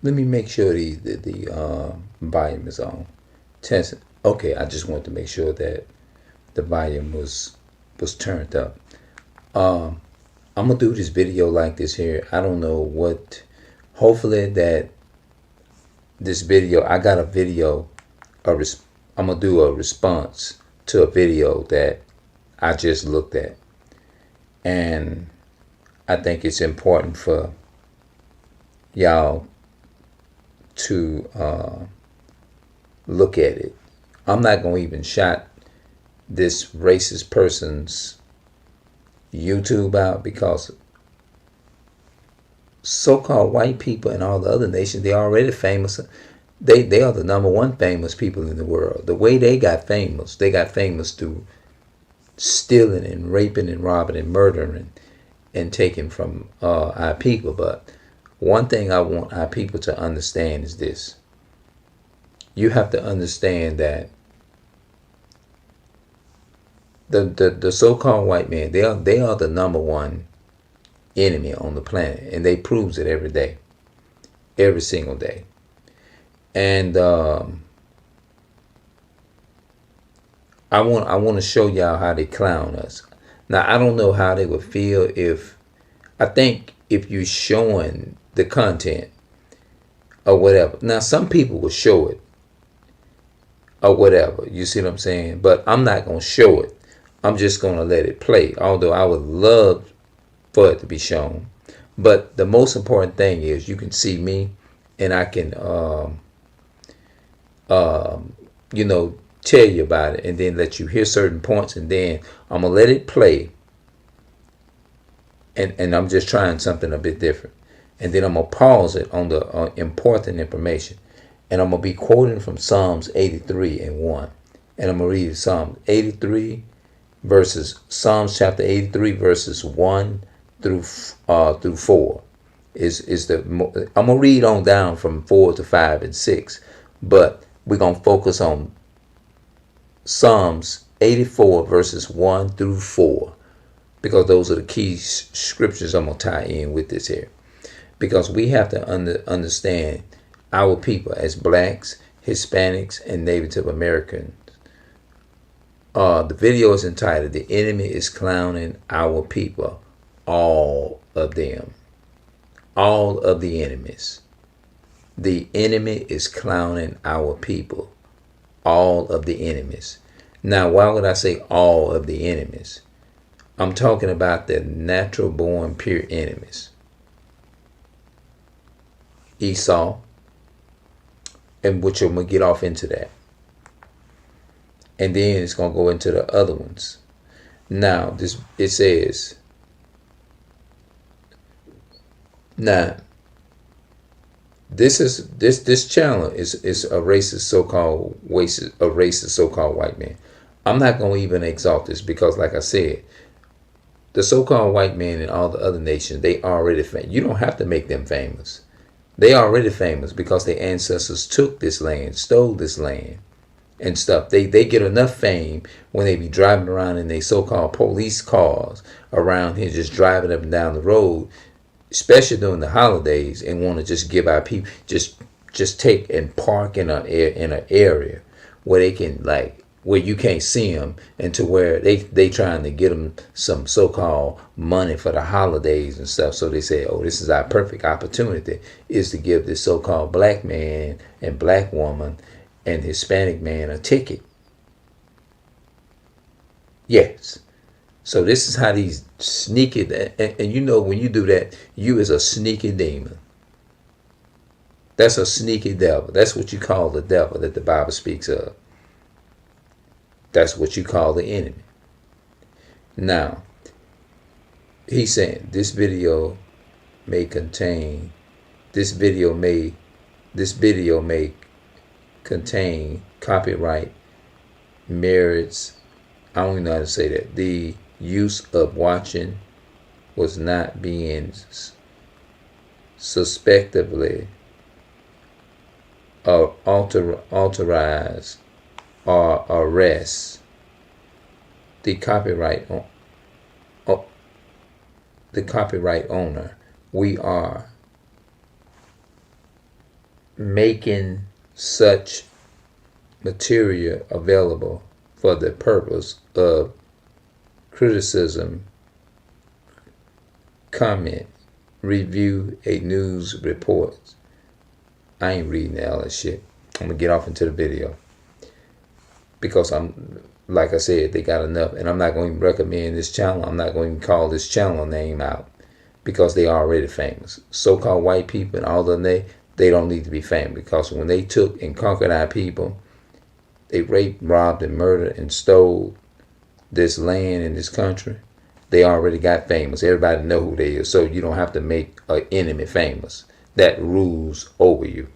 Let me make sure the volume is on. Test. Okay, I just want to make sure that the volume was turned up. Um, I'm gonna do this video like this here. I don't know what. Hopefully that this video, I got a video. I'm gonna do a response to a video that I just looked at, and I think it's important for y'all to look at it. I'm not gonna even shot this racist person's YouTube out because so-called white people in all the other nations, they're already famous. They are the number one famous people in the world. The way they got famous through stealing and raping and robbing and murdering and taking from our people. But one thing I want our people to understand is this. You have to understand that the so-called white man, they are the number one enemy on the planet, and they proves it every day, every single day. And I want to show y'all how they clown us. Now I don't know how they would feel if, I think if you showing the content or whatever. Now some people will show it or whatever. You see what I'm saying? But I'm not gonna show it. I'm just gonna let it play. Although I would love for it to be shown. But the most important thing is you can see me, and I can you know, tell you about it, and then let you hear certain points, and then I'm gonna let it play, and I'm just trying something a bit different, and then I'm gonna pause it on the important information, and I'm gonna be quoting from Psalms 83 and 1, and I'm gonna read Psalms chapter 83 verses 1 through 4. Is the I'm gonna read on down from 4 to 5 and 6, but we're gonna focus on Psalms 84 verses 1 through 4, because those are the key scriptures I'm gonna tie in with this here. Because we have to understand our people as blacks, Hispanics, and Native Americans. The video is entitled "The Enemy is Clowning Our People." All of them, all of the enemies. The enemy is clowning our people. All of the enemies. Now, why would I say all of the enemies? I'm talking about the natural born pure enemies. Esau, and which I'm going to get off into that. And then it's going to go into the other ones. Now, it says, now, this channel is a racist so-called white man. I'm not going to even exalt this because, like I said, the so-called white man in all the other nations, they already famous. You don't have to make them famous. They already famous because their ancestors took this land, stole this land, and stuff. They get enough fame when they be driving around in their so-called police cars around here, just driving up and down the road, especially during the holidays, and want to just give our people just take and park in an area where they can, like, where you can't see them, and to where they trying to get them some so-called money for the holidays and stuff. So they say, oh, this is our perfect opportunity, is to give this so-called black man and black woman and Hispanic man a ticket. Yes. So this is how these sneaky, and you know, when you do that, you is a sneaky demon. That's a sneaky devil. That's what you call the devil that the Bible speaks of. That's what you call the enemy. Now, he's saying this video may contain, this video may contain copyright merits. I don't even know how to say that. The use of watching was not being suspectively or authorized or arrest the copyright owner. We are making such material available for the purpose of criticism, comment, review a news report. I ain't reading all that shit. I'm gonna get off into the video because like I said, they got enough, and I'm not going to recommend this channel. I'm not going to call this channel name out because they are already famous. So-called white people and all of them, they don't need to be famous, because when they took and conquered our people, they raped, robbed, and murdered and stole this land in this country. They already got famous. Everybody know who they is, so you don't have to make an enemy famous that rules over you.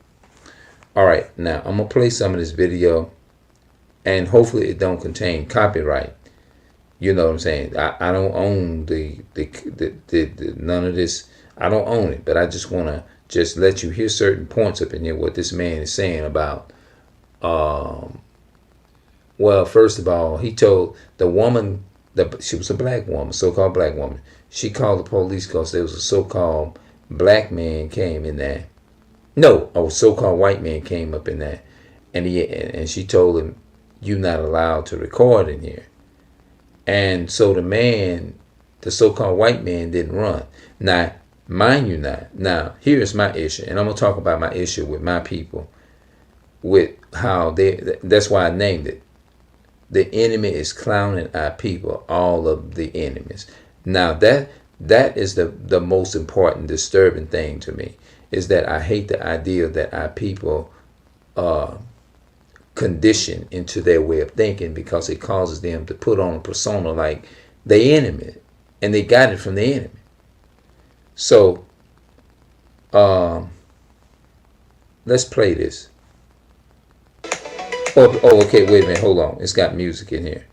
All right, now I'm gonna play some of this video, and hopefully it don't contain copyright. You know what I'm saying? I don't own the none of this. I don't own it, but I just want to just let you hear certain points up in here, what this man is saying about well, first of all, he told the woman that she was a black woman, so-called black woman. She called the police because there was a so-called black man came in there. No, a so-called white man came up in there, and she told him, "You're not allowed to record in here." And so the man, the so-called white man, didn't run. Now, mind you, now here's my issue, and I'm gonna talk about my issue with my people, with how that's why I named it. The enemy is clowning our people, all of the enemies. Now that is the most important disturbing thing to me, is that I hate the idea that our people are conditioned into their way of thinking, because it causes them to put on a persona like the enemy, and they got it from the enemy. So let's play this. Oh, okay, wait a minute, hold on. It's got music in here.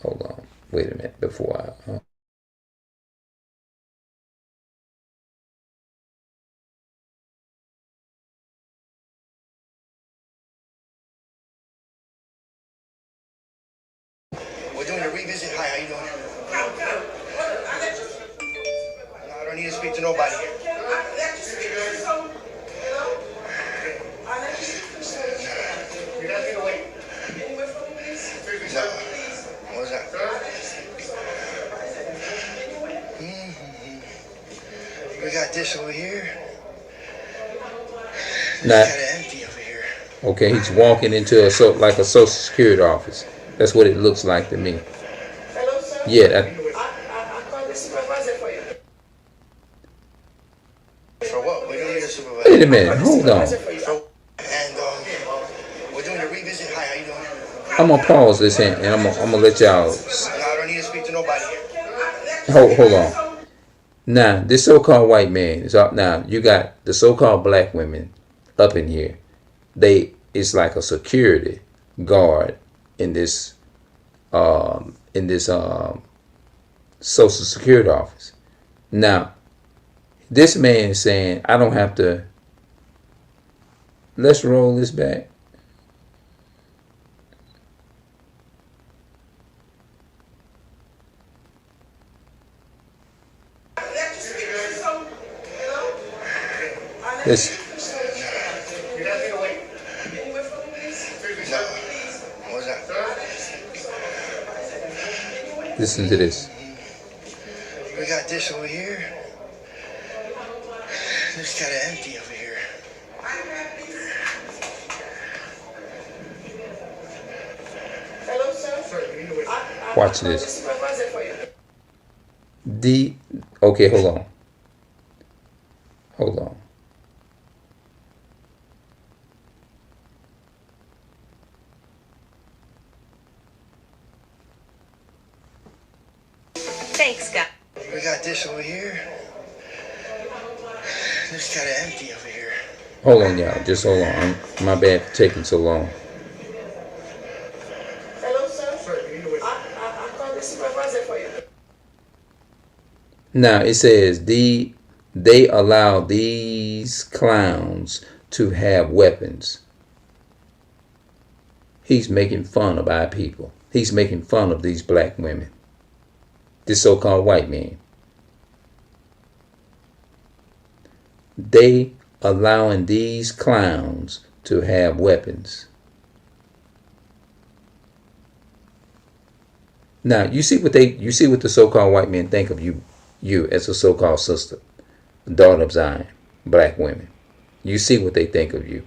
Hold on, wait a minute before I... We're doing a revisit. Hi, how you doing? No, I don't need to speak to nobody. You got me away. No. What's that? We got this over here. Now, It's kind of empty over here. okay, he's walking into like a Social Security office. That's what it looks like to me. Hello, sir. Yeah. I called the supervisor for you. For what? We don't need a supervisor. Wait a minute, hold on. And we're doing a revisit. Hi, how you doing? I'm gonna pause this here, and I'm gonna let y'all... No, I don't need to speak to nobody. Hold on. Now, this so-called white man is up. Now, you got the so-called black women up in here. It's like a security guard in this Social Security office. Now, this man is saying, I don't have to... Let's roll this back. This... Listen to this. We got this over here. It's kind of empty over here. Hello, sir. Watch this. Okay, hold on. Hold on. Thanks, guys. We got this over here. It's kind of empty over here. Hold on, y'all. Just hold on. My bad for taking so long. Hello, sir. I called the supervisor for you. Now, it says they allow these clowns to have weapons. He's making fun of our people. He's making fun of these black women. This so-called white man. They allowing these clowns to have weapons. Now you see what the so-called white men think of you as a so-called sister, daughter of Zion, black women. You see what they think of you.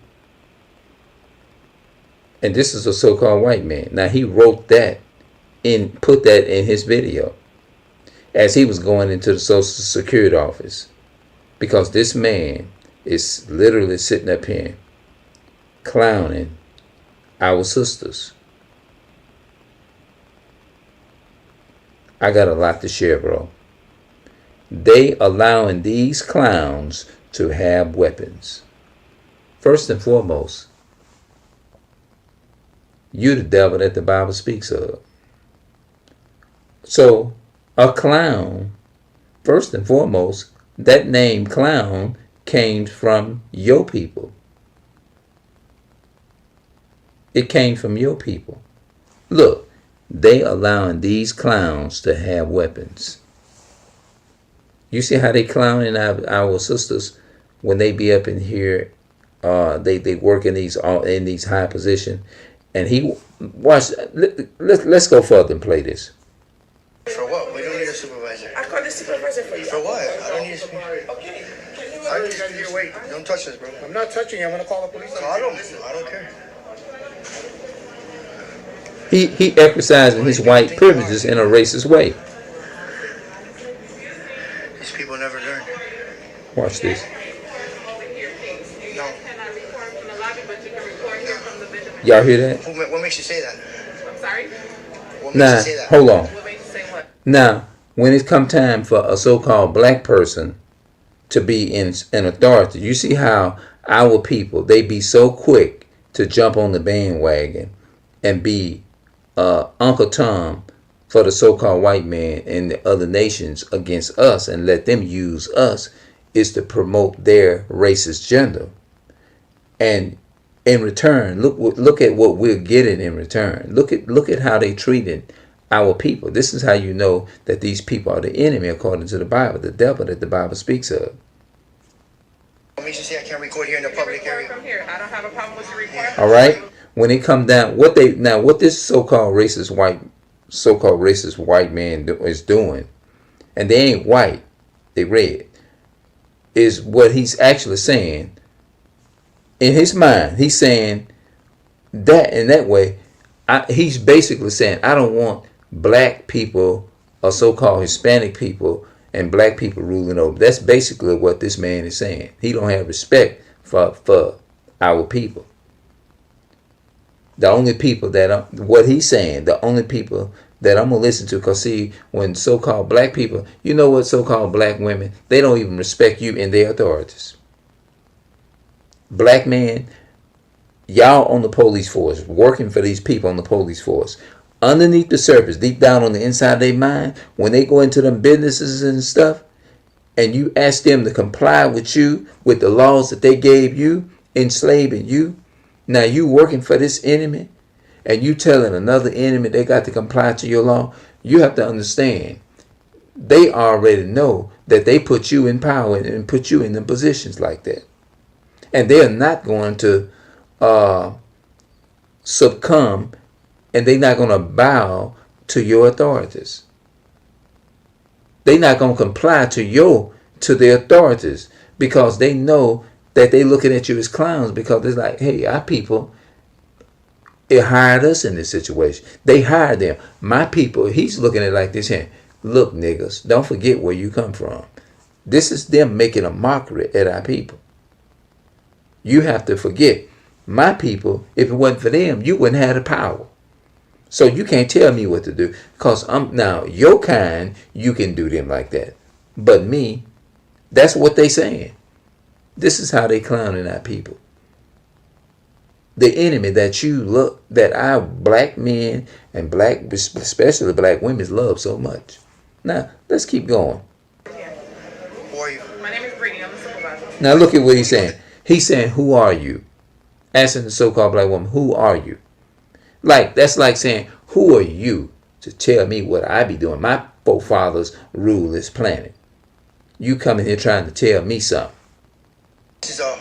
And this is a so-called white man. Now he wrote that put that in his video as he was going into the Social Security office, because this man is literally sitting up here clowning our sisters. I got a lot to share, bro. They allowing these clowns to have weapons. First and foremost, you the devil that the Bible speaks of. So, a clown, first and foremost, that name clown came from your people. It came from your people. Look, they allowing these clowns to have weapons. You see how they clowning our sisters when they be up in here? They work in these high position, and he watch. Let's go further and play this. For what? We don't need a supervisor. I called the supervisor for you. For what? I don't need a supervisor. Okay. Can you I just need to wait. Don't touch this, bro. I'm not touching you. I'm going to call the police. I don't care. He exercising his white privileges in a racist way. These people never learn. Watch this. No. Y'all hear that? What makes you say that? I'm sorry? What makes Now, you say that? hold on. What makes you say what? Now, when it come time for a so-called black person to be in authority, you see how our people, they be so quick to jump on the bandwagon and be Uncle Tom for the so-called white man and the other nations against us and let them use us, is to promote their racist agenda. And in return, look at what we're getting in return. Look at how they treated our people. This is how you know that these people are the enemy according to the Bible, the devil that the Bible speaks of. What makes you say I can't record here in the public area? From here. I don't have a problem with you recording. All right. When it come down, what this so-called racist white man is doing, and they ain't white, they red, is what he's actually saying. In his mind, he's saying that in that way, he's basically saying, I don't want black people or so-called Hispanic people and black people ruling over. That's basically what this man is saying. He don't have respect for our people. The only people what he's saying, the only people that I'm going to listen to, because see, when so-called black people, you know what, so-called black women, they don't even respect you and their authorities. Black men, y'all on the police force, working for these people on the police force, underneath the surface, deep down on the inside of their mind, when they go into them businesses and stuff, and you ask them to comply with you, with the laws that they gave you, enslaving you, now you working for this enemy, and you telling another enemy they got to comply to your law, you have to understand, they already know that they put you in power and put you in the positions like that. And they're not going to succumb, and they're not going to bow to your authorities. They're not going to comply to the authorities, because they know that they looking at you as clowns, because it's like, hey, our people, it hired us in this situation. They hired them. My people, he's looking at it like this here. Look, niggas, don't forget where you come from. This is them making a mockery at our people. You have to forget, my people, if it wasn't for them, you wouldn't have the power. So you can't tell me what to do, because now your kind, you can do them like that. But me, that's what they saying. This is how they clowning our people. The enemy that our black men and especially black women love so much. Now, let's keep going. Who are you? My name is Brittany. I'm the supervisor. Now look at what he's saying. He's saying, who are you? Asking the so-called black woman, who are you? That's like saying, who are you to tell me what I be doing? My forefathers rule this planet. You coming here trying to tell me something. This is a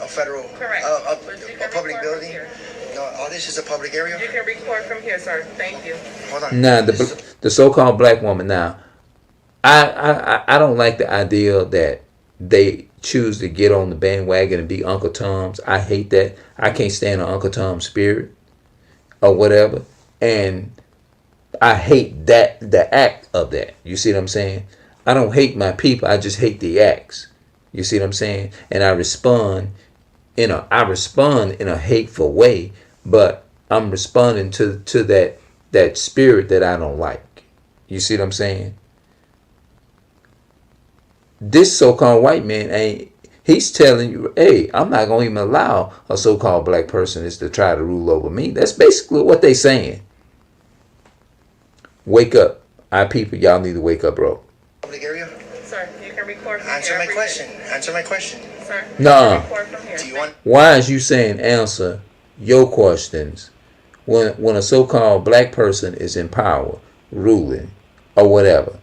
federal, Correct. a But you can public record from building. here. No, all this is a public area. You can record from here, sir. Thank you. Hold on. Now, This is the so-called black woman. Now, I don't like the idea that they choose to get on the bandwagon and be Uncle Tom's. I hate that. I can't stand an Uncle Tom spirit or whatever. And I hate the act of that. You see what I'm saying? I don't hate my people. I just hate the acts. You see what I'm saying? And I respond in a hateful way, but I'm responding to that spirit that I don't like. You see what I'm saying? This so-called white man he's telling you, hey, I'm not gonna even allow a so-called black person is to try to rule over me. That's basically what they saying. Wake up. Our people, y'all need to wake up, bro. public area. Sir, you can record from Answer here. my question. Answer my question. Sir, Nah. you can record from here. Do you want? Why is you saying answer your questions when a so-called black person is in power, ruling, or whatever?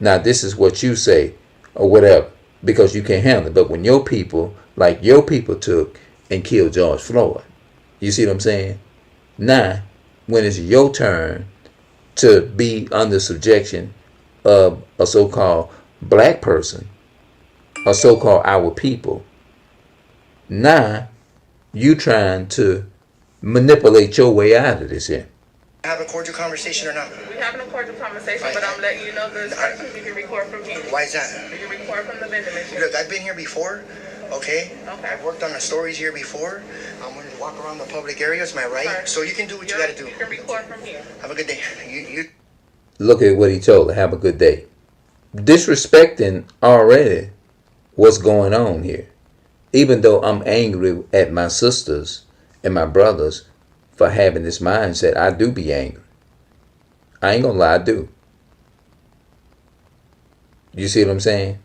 Now this is what you say, or whatever, because you can't handle it. But when your people, like your people took and killed George Floyd, you see what I'm saying? Now, when it's your turn to be under subjection of a so-called black person, a so-called our people, now you trying to manipulate your way out of this here. Have a cordial conversation or not? We having a cordial conversation, but I'm letting you know the instructions. You can record from here. Why is that? You can record from the vending machine. Look, I've been here before. Okay. Okay. I've worked on the stories here before. I'm going to walk around the public areas. My right. Sir. So you can do what you got to do. You can record from here. Have a good day. You. Look at what he told her. Have a good day. Disrespecting already what's going on here. Even though I'm angry at my sisters and my brothers for having this mindset, I do be angry. I ain't gonna lie, I do. You see what I'm saying?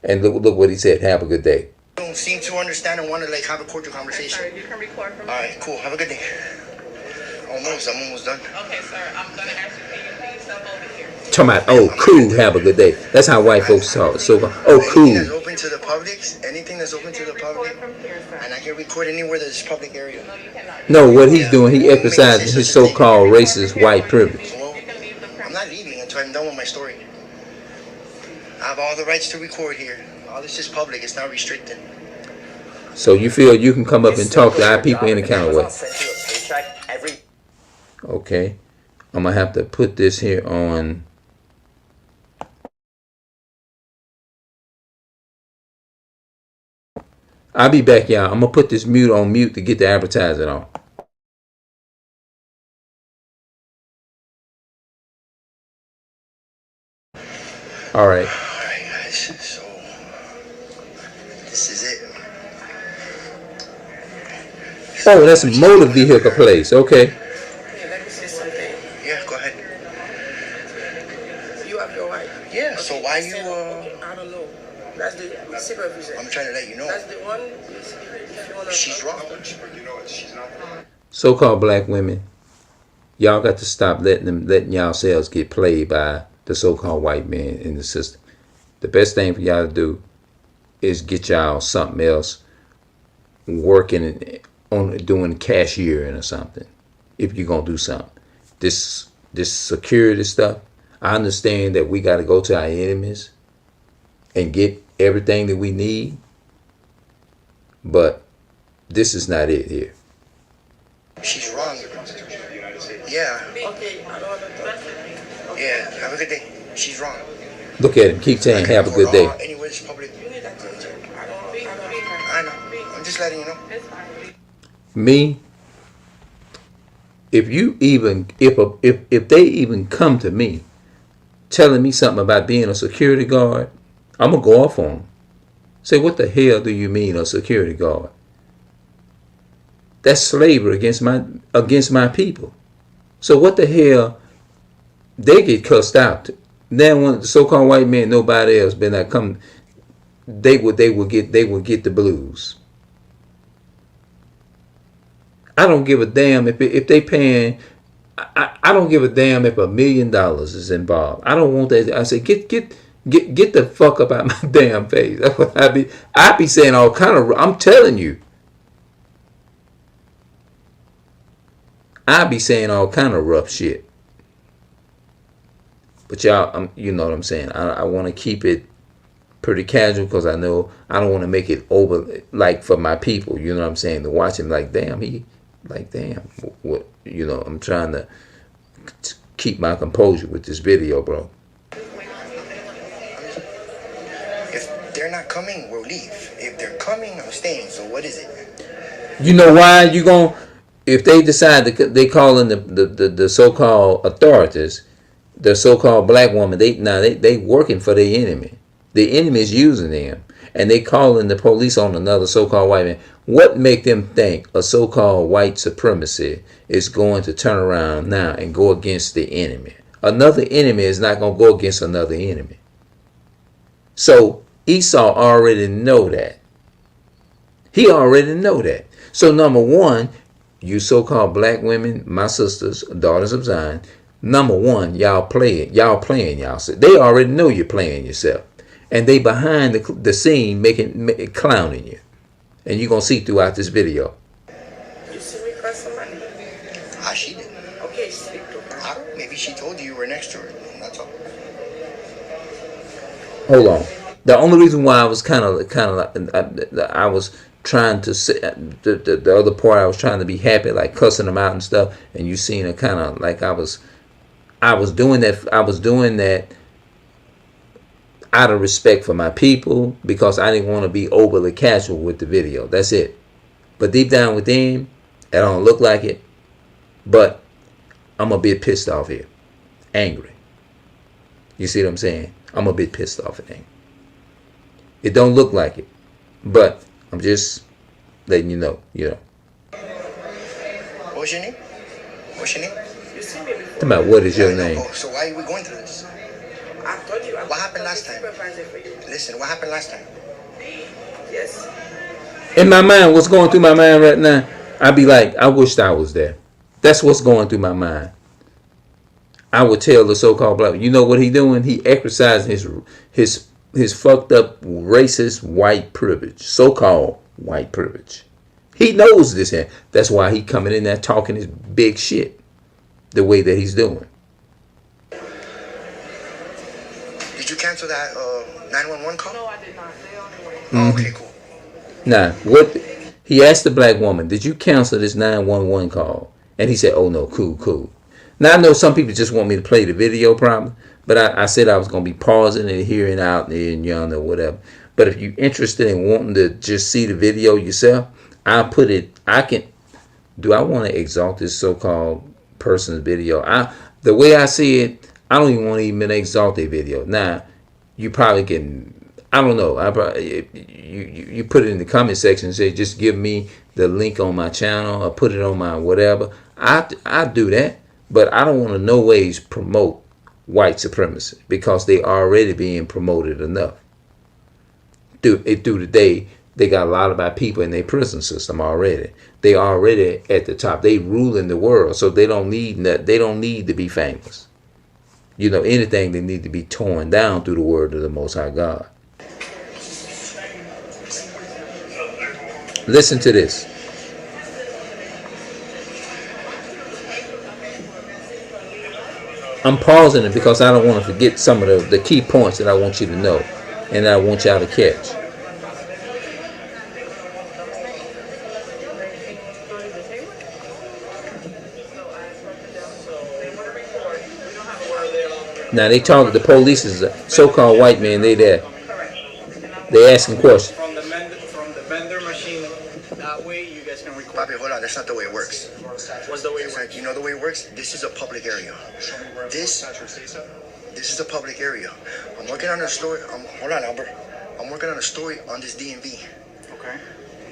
And look what he said. Have a good day. Don't seem to understand and want to like have a cordial conversation. Sir, you can record from All here. right, cool. Have a good day. Almost. I'm almost done. Okay, sir. I'm gonna ask you, can you please step over here? Talking about, oh, cool, have a good day. That's how white folks talk. So, oh, Anything that's cool. open to the public. Anything that's open to You the can record public. from here, sir. And I can record anywhere there's public area. No, you cannot. No, what he's doing, he emphasizing his so-called racist white privilege. You can leave the I'm premise. not leaving until I'm done with my story. I have all the rights to record here. All this is public. It's not restricted. So you feel you can come up and talk to our people any kind of way. Okay. I'm going to have to put this here on. I'll be back, y'all. I'm going to put this mute on mute to get the advertising on. All right. All right, guys. So this is it. Oh, that's a motor vehicle place. Okay. Hey, let me say something. Yeah, go ahead. You have your right. Yeah. So why you? I don't know. That's the secret reason. I'm trying to let you know. That's the one. If you wanna She's wrong. So-called black women, y'all got to stop letting yourselves get played by the so-called white man in the system. The best thing for y'all to do is get y'all something else, working on doing cashiering or something. If you're gonna do something, this security stuff, I understand that we got to go to our enemies and get everything that we need, but this is not it here. She's wrong. Yeah. Okay, I don't understand. Yeah. Have a good day. She's wrong. Look at him. Keep saying, "Have a good day." Anywhere it's public. You need attention. I don't. I know. I'm just letting you know. It's fine. Me, if they even come to me telling me something about being a security guard, I'm gonna go off on them. Say, what the hell do you mean a security guard? That's slavery against my people. So what the hell? They get cussed out. Then when the so-called white man, nobody else been that come, they will get the blues. I don't give a damn if they paying. I don't give a damn if $1 million is involved. I don't want that. I say get Get the fuck up out my damn face. That's what I be saying all kind of. I'm telling you, I be saying all kind of rough shit. But y'all, you know what I'm saying. I want to keep it pretty casual because I know I don't want to make it over like for my people. You know what I'm saying? To watch him like damn, what you know. I'm trying to keep my composure with this video, bro. If they're not coming, we'll leave. If they're coming, I'm staying. So what is it? You know why you gon' if they decide they call in the so-called authorities, the so-called black woman, they working for their enemy. The enemy is using them, and they calling the police on another so-called white man. What make them think a so-called white supremacy is going to turn around now and go against the enemy? Another enemy is not going to go against another enemy. So Esau already know that. He already know that. So number one, you so-called black women, my sisters, daughters of Zion, number one, y'all playing yourself. They already know you're playing yourself. And they behind the scene clowning you. And you're going to see throughout this video. You see me call somebody? Ah, she did. Okay, speak to her. Maybe she told you were next to her. That's all. Hold on. The only reason why I was kind of like I was trying to say the other part, I was trying to be happy, like cussing them out and stuff, and you seen it kind of like I was doing that out of respect for my people because I didn't want to be overly casual with the video. That's it. But deep down within, it don't look like it. But I'm a bit pissed off here, angry. You see what I'm saying? I'm a bit pissed off and angry. It don't look like it, but I'm just letting you know. What's your name? What's your name? You see me before. Talking about what is your name? Oh, so why are we going through this? I told you. What happened last time? Supervisor for you. Listen, what happened last time? Yes. In my mind, what's going through my mind right now, I'd be like, I wished I was there. That's what's going through my mind. I would tell the so-called black, you know what he doing? He exercising his fucked up racist white privilege, so-called white privilege. He knows this here. That's why he coming in there talking his big shit the way that he's doing. Did you cancel that 911 call? No, I did not. They on the way. Oh, okay, cool. Now, what he asked the black woman, did you cancel this 911 call? And he said, oh no, cool. Now I know some people just want me to play the video probably, but I said I was going to be pausing and hearing out and or whatever. But if you're interested in wanting to just see the video yourself, I'll put it, do I want to exalt this so-called person's video? The way I see it, I don't even want to even exalt their video. Now, you probably can, I don't know. You put it in the comment section and say, just give me the link on my channel or put it on my whatever. I do that, but I don't want to no ways promote white supremacy because they already being promoted enough. Through the day, they got a lot of our people in their prison system already. They already at the top. They ruling the world, so they don't need to be famous. You know, anything they need to be torn down through the word of the Most High God. Listen to this. I'm pausing it because I don't want to forget some of the key points that I want you to know and that I want y'all to catch. Now they talk. The police is a so-called white man. They there. They asking questions. From the vendor machine, that way you guys can record. Bobby, hold on. That's not the way it works. What's the way it It's works? like, you know the way it works? This is a public area. This is a public area. I'm working on a story. Hold on, Albert. I'm working on a story on this DMV. Okay.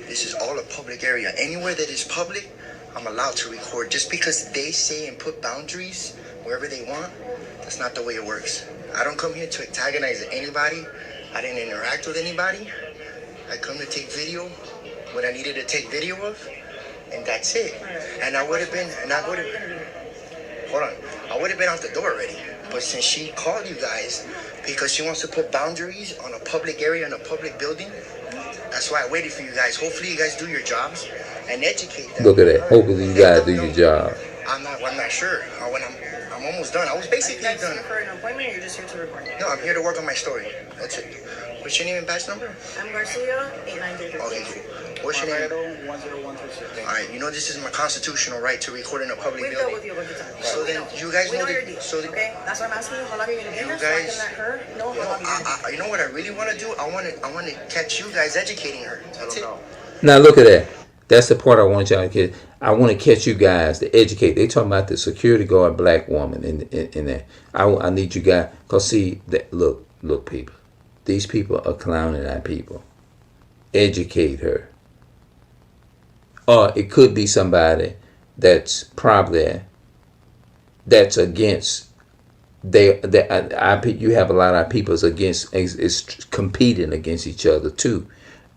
This is all a public area. Anywhere that is public, I'm allowed to record. Just because they say and put boundaries wherever they want, that's not the way it works. I don't come here to antagonize anybody. I didn't interact with anybody. I come to take video what I needed to take video of, and that's it. And I would have been, hold on. I would have been out the door already. But since she called you guys because she wants to put boundaries on a public area in a public building, that's why I waited for you guys. Hopefully you guys do your jobs and educate them. Look at that. Hopefully you Let guys them do your know. job. I'm not sure. When I'm almost done. I was basically Are you guys done. here for an appointment or you're just here to record? No, I'm here to work on my story. That's it. What's your name and badge number? I'm Garcia, 8933. Okay, cool. What's your name? Laredo 10136. All right, you know this is my constitutional right to record in a public We've dealt building. with you a bunch of times. So We then know. you guys we know know the- your deal. so the- okay, that's why I'm asking you how long are you gonna get You here so I guys- can let her know how No, long you're gonna be. you know what I really want to do? I want to catch you guys educating her. That's it. Now look at that. That's the part I want y'all to get. I want to catch you guys to educate. They talking about the security guard black woman in there. I need you guys, cause see that look people. These people are clowning at people. Educate her. Or it could be somebody that's probably that's against you have a lot of people's against is competing against each other too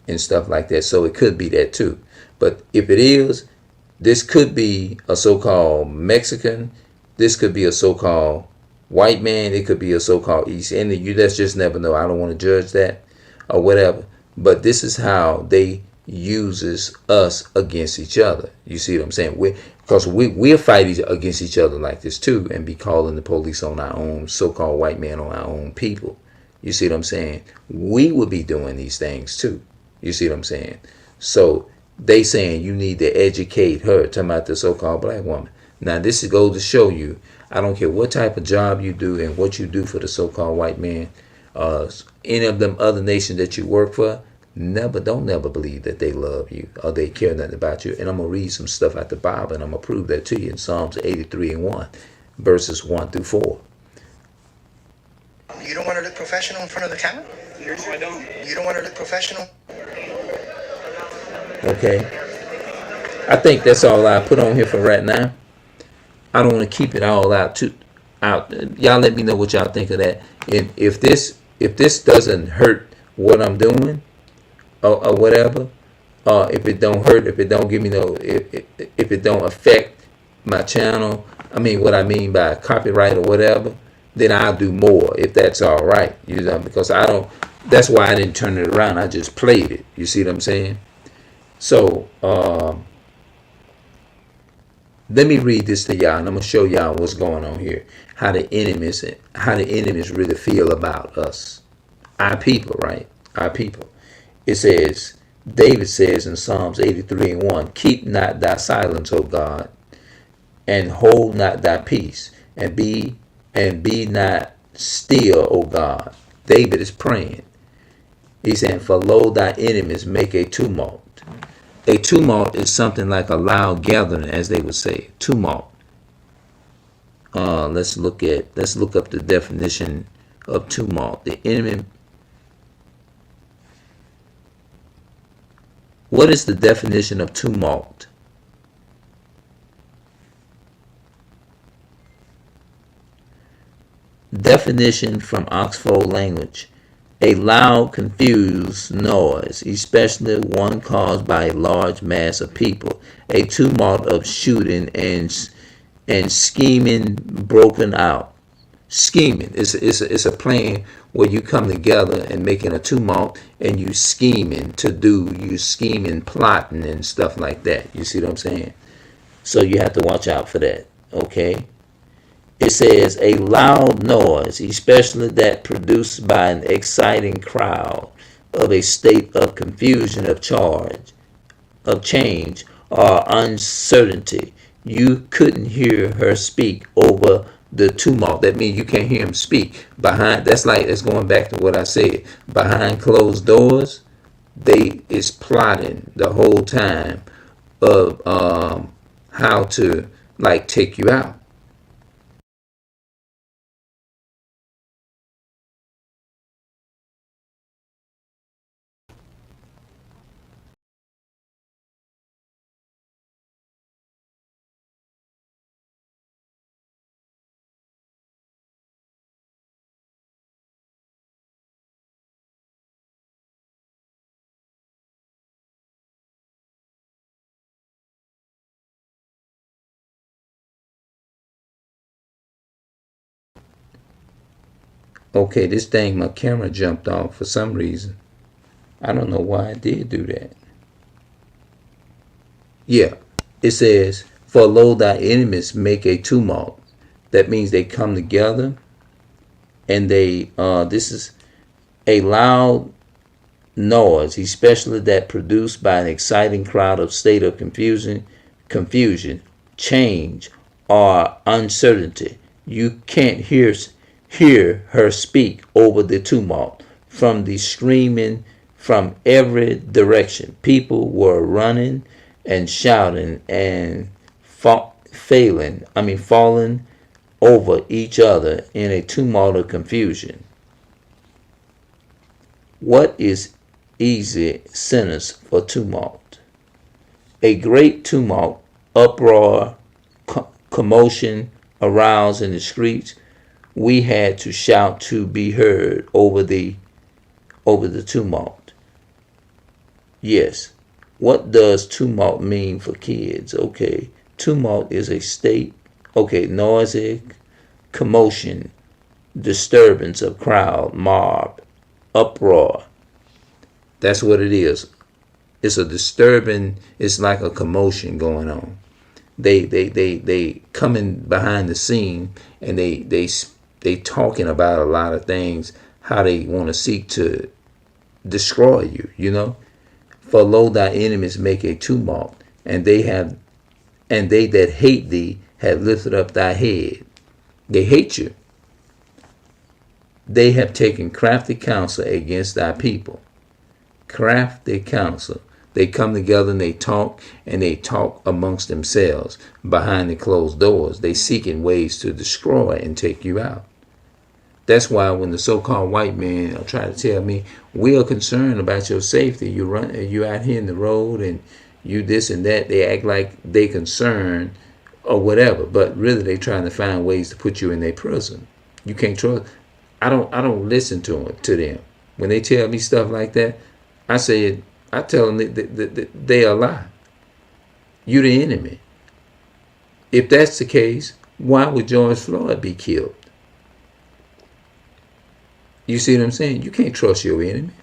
and stuff like that. So it could be that too. But if it is, this could be a so-called Mexican, this could be a so-called white man, it could be a so-called East Indian. You just never know. I don't want to judge that or whatever. But this is how they uses us against each other. You see what I'm saying? Because we'll fight against each other like this too and be calling the police on our own so-called white man, on our own people. You see what I'm saying? We will be doing these things too. You see what I'm saying? So they saying you need to educate her, talking about the so-called black woman. Now this goes to show you, I don't care what type of job you do and what you do for the so-called white man, any of them other nations that you work for, don't never believe that they love you or they care nothing about you. And I'm going to read some stuff out the Bible and I'm going to prove that to you in Psalms 83:1, verses 1 through 4. You don't want to look professional in front of the camera? I don't. You don't want to look professional? Okay? I think that's all I put on here for right now. I don't want to keep it all out. Y'all let me know what y'all think of that. And if this doesn't hurt what I'm doing or whatever, if it don't hurt, if it don't give me no, if it don't affect my channel, I mean what I mean by copyright or whatever, then I'll do more if that's all right. You know, because I don't. That's why I didn't turn it around. I just played it. You see what I'm saying? So let me read this to y'all, and I'm gonna show y'all what's going on here. How the enemies really feel about us, our people, right? Our people. It says, David says in Psalms 83:1, "Keep not thy silence, O God, and hold not thy peace, and be not still, O God." David is praying. He's saying, "For lo, thy enemies make a tumult." A tumult is something like a loud gathering, as they would say. Tumult. Let's look up the definition of tumult. The enemy. What is the definition of tumult? Definition from Oxford Language: a loud, confused noise, especially one caused by a large mass of people. A tumult of shooting and scheming broken out. Scheming it's a plan where you come together and making a tumult and you scheming, plotting and stuff like that. You see what I'm saying? So you have to watch out for that. Okay. It says a loud noise, especially that produced by an exciting crowd, of a state of confusion, of change, or uncertainty. You couldn't hear her speak over the tumult. That means you can't hear him speak. That's going back to what I said. Behind closed doors, they is plotting the whole time of how to take you out. Okay, this thing, my camera jumped off for some reason. I don't know why it did do that. Yeah, it says, for lo, thy enemies make a tumult. That means they come together and they, this is a loud noise, especially that produced by an exciting crowd of state of confusion, change, or uncertainty. You can't hear her speak over the tumult from the screaming from every direction. People were running and shouting and falling over each other in a tumult of confusion. What is easy sentence for tumult? A great tumult, uproar, commotion aroused in the streets. We had to shout to be heard over the tumult. Yes. What does tumult mean for kids? Okay. Tumult is a state. Okay. Noisy, commotion, disturbance of crowd, mob, uproar. That's what it is. It's a disturbing, it's like a commotion going on. They coming behind the scene and they talking about a lot of things, how they want to seek to destroy you, you know. For lo, thy enemies make a tumult, and they that hate thee have lifted up thy head. They hate you. They have taken crafty counsel against thy people. Crafty counsel. They come together and they talk amongst themselves behind the closed doors. They seeking ways to destroy and take you out. That's why when the so-called white man try to tell me, we are concerned about your safety, you out here in the road and you this and that, they act like they concerned or whatever, but really they trying to find ways to put you in their prison. You can't trust. I don't listen to them. When they tell me stuff like that, I tell them that they are lie. You the enemy. If that's the case, why would George Floyd be killed? You see what I'm saying? You can't trust your enemy.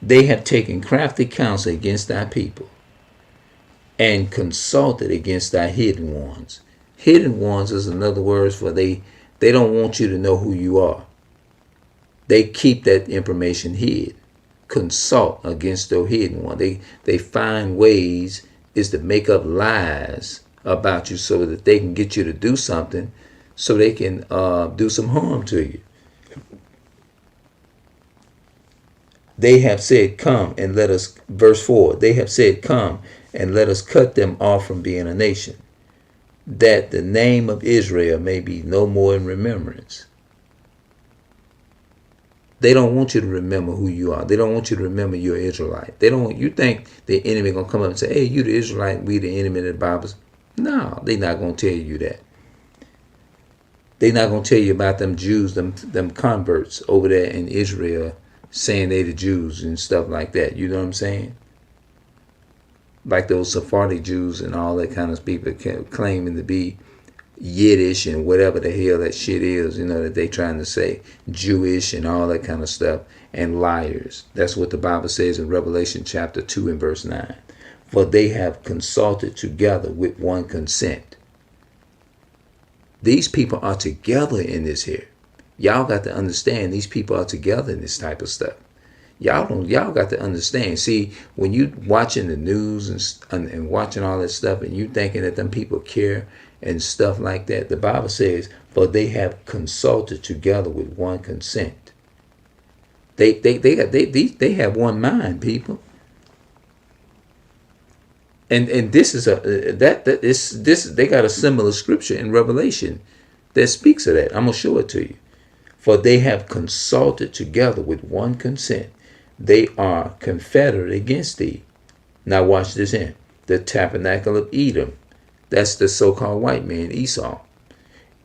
They have taken crafty counsel against thy people and consulted against thy hidden ones. Hidden ones is another word for they don't want you to know who you are. They keep that information hid. Consult against their hidden one. They find ways is to make up lies about you so that they can get you to do something so they can do some harm to you. They have said, come and let us, verse 4, they have said, come and let us cut them off from being a nation, that the name of Israel may be no more in remembrance. They don't want you to remember who you are. They don't want you to remember you're Israelite. They don't want you think the enemy gonna come up and say, hey, you the Israelite, we the enemy of the Bible. No, they not gonna tell you that. They not gonna tell you about them Jews, them converts over there in Israel saying they the Jews and stuff like that. You know what I'm saying? Like those Sephardic Jews and all that kind of people claiming to be Yiddish and whatever the hell that shit is, you know, that they trying to say Jewish and all that kind of stuff, and liars. That's what the Bible says in Revelation chapter 2 and verse 9. For they have consulted together with one consent. These people are together in this here. Y'all got to understand these people are together in this type of stuff. Y'all got to understand. See, when you watching the news and watching all that stuff and you thinking that them people care and stuff like that, the Bible says, for they have consulted together with one consent. They have one mind, people. And this is they got a similar scripture in Revelation that speaks of that. I'm gonna show it to you. For they have consulted together with one consent. They are confederate against thee. Now watch this in. The tabernacle of Edom. That's the so-called white man, Esau.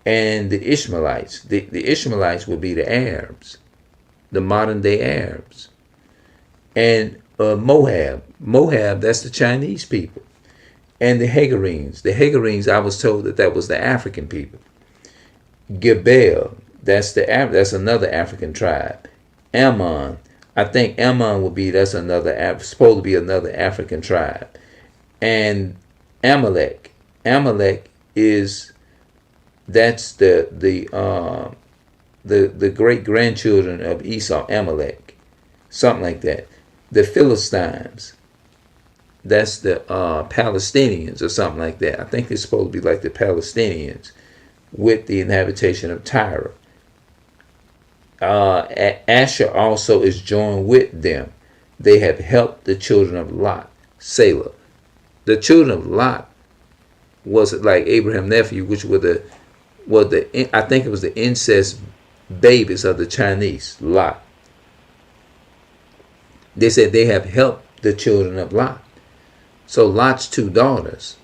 And the Ishmaelites. The Ishmaelites would be the Arabs. The modern day Arabs. And Moab. Moab, that's the Chinese people. And the Hagarenes. The Hagarenes, I was told that was the African people. Gebel. That's another African tribe. Ammon, I think Ammon would be supposed to be another African tribe. And Amalek, Amalek is that's the great grandchildren of Esau, Amalek, something like that. The Philistines, that's the Palestinians or something like that. I think it's supposed to be like the Palestinians with the inhabitation of Tyre. Asher also is joined with them. They have helped the children of Lot, Selah. The children of Lot was like Abraham's nephew, which were I think it was the incest babies of the Chinese, Lot. They said they have helped the children of Lot. So Lot's two daughters,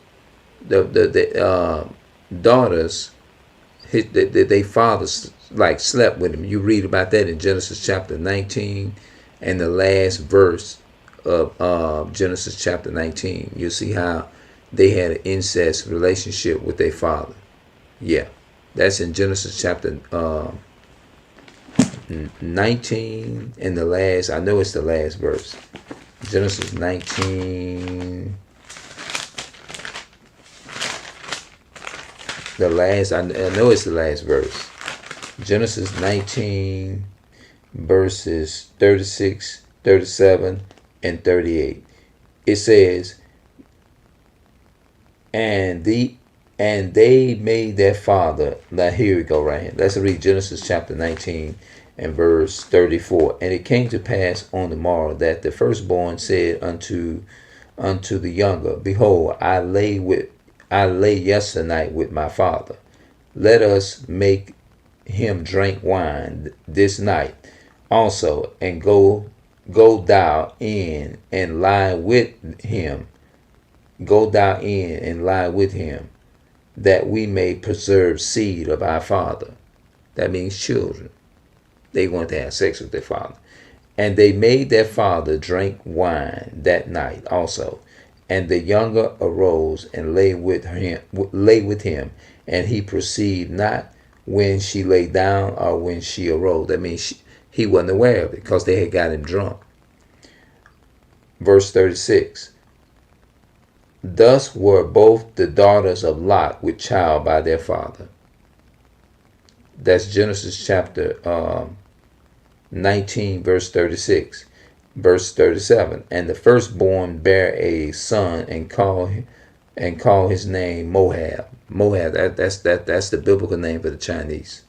the daughters, they fathers like slept with him. You read about that in Genesis chapter 19 and the last verse of Genesis chapter 19. You'll see how they had an incest relationship with their father. Yeah, that's in Genesis chapter 19 and the last, I know it's the last verse. Genesis 19, the last, I know it's the last verse. Genesis 19 verses 36, 37, and 38. It says, and they made their father. Now here we go right here. Let's read Genesis chapter 19 and verse 34. And it came to pass on the morrow that the firstborn said unto the younger, Behold, I lay yesternight with my father. Let us make him drink wine this night also, and go thou in and lie with him. Go thou in and lie with him, that we may preserve seed of our father. That means children. They want to have sex with their father. And they made their father drink wine that night also. And the younger arose and lay with him, and he perceived not when she lay down or when she arose. That means he wasn't aware of it because they had got him drunk. Verse 36. Thus were both the daughters of Lot with child by their father. That's Genesis chapter 19, verse 36. Verse 37. And the firstborn bare a son and call his name Moab. Moab, that's the biblical name for the Chinese.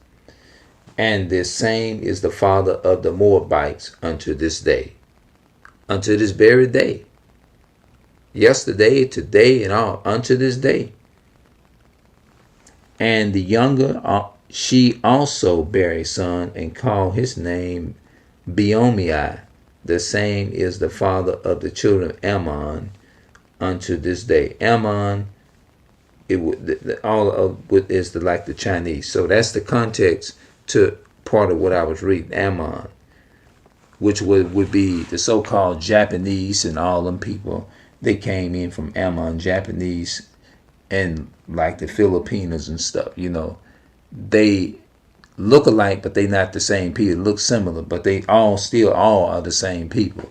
And this same is the father of the Moabites unto this day. Unto this very day. Yesterday, today, and all, unto this day. And the younger, she also bare a son, and called his name Beomai. The same is the father of the children of Ammon unto this day. Ammon, is like the Chinese. So that's the context to part of what I was reading. Ammon, which would be the so-called Japanese and all them people. They came in from Ammon, Japanese, and like the Filipinos and stuff, they look alike, but they not the same people. Look similar, but they all are the same people.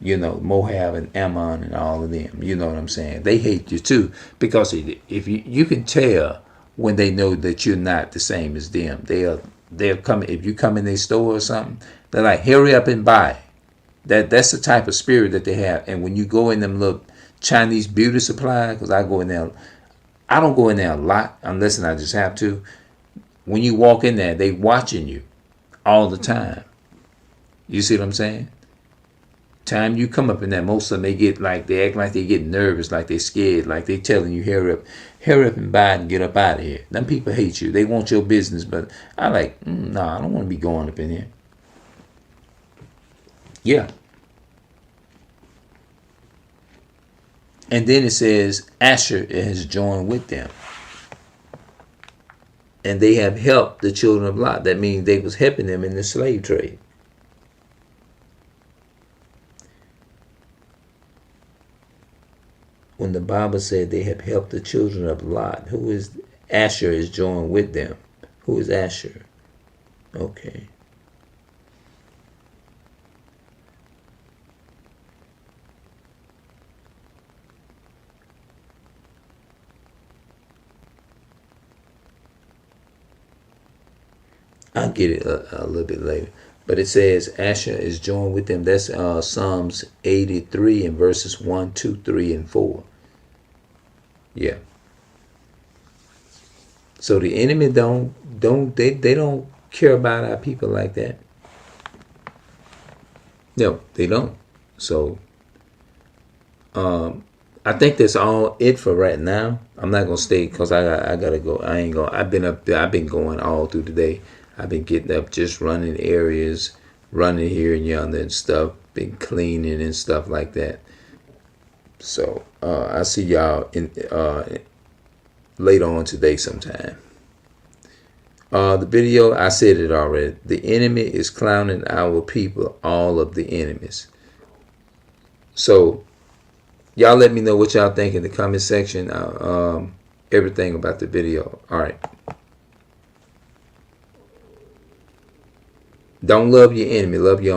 Moab and Ammon and all of them. You know what I'm saying? They hate you too, because if you can tell when they know that you're not the same as them. They'll come, if you come in their store or something, they're like, hurry up and buy. That's the type of spirit that they have. And when you go in them little Chinese beauty supply, because I go in there, I don't go in there a lot unless I just have to. When you walk in there, they watching you all the time. You see what I'm saying? Time you come up in there, most of them they act like they get nervous, like they scared, like they telling you hurry up and buy and get up out of here. Them people hate you. They want your business, but I I don't want to be going up in here. Yeah. And then it says Asher has joined with them. And they have helped the children of Lot. That means they was helping them in the slave trade. When the Bible said they have helped the children of Lot, who is Asher is joined with them? Who is Asher? Okay. I'll get it a little bit later. But it says Asher is joined with them. That's Psalms 83 and verses 1, 2, 3, and 4. Yeah. So the enemy they don't care about our people like that. No, they don't. So I think that's all it for right now. I'm not gonna stay because I gotta go. I ain't gonna. I've been up there. I've been going all through the day. I've been getting up, just running areas, running here and yonder and stuff. Been cleaning and stuff like that. So I see y'all in later on today sometime. The video, I said it already. The enemy is clowning our people, all of the enemies. So y'all let me know what y'all think in the comment section. Everything about the video. All right. Don't love your enemy. Love your own.